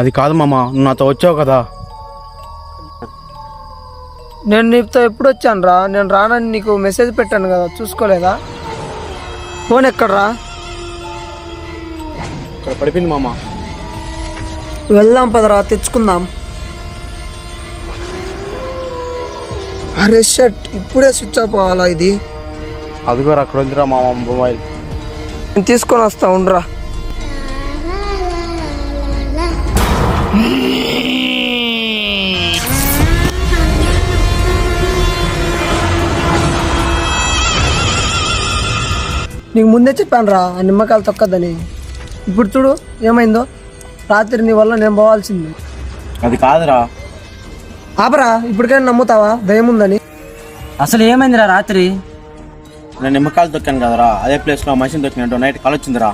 అది కాదు మామ, నువ్వు నాతో వచ్చావు కదా. నేను నీతో ఎప్పుడు వచ్చాను రా? నేను రానని నీకు మెసేజ్ పెట్టాను కదా, చూసుకోలేదా? ఫోన్ ఎక్కడ్రా? ఇక్కడ పడిపోయింది మామ. వెళ్దాం పదరా, తెచ్చుకుందాం. అరే షట్, ఇప్పుడే స్విచ్ ఆఫ్ అవ్వాలా ఇది? అదిగో అక్కడ ఉందిరా మామ మొబైల్. నేను తీసుకొని వస్తా, ఉండరా. నీకు ముందే చెప్పాను రా ఆ నిమ్మకాయలు తొక్కద్దని. ఇప్పుడు చూడు ఏమైందో. రాత్రి నీ వల్ల నేను పోవాల్సింది. అది కాదురా. ఆపరా, ఇప్పటికైనా నమ్ముతావా దయ్యం ఉందని? అసలు ఏమైందిరా రాత్రి? నేను నిమ్మకాయలు తొక్కాను కదరా, అదే ప్లేస్లో మనిషిని తొక్కినట్టు నైట్ కాల్ వచ్చిందిరా.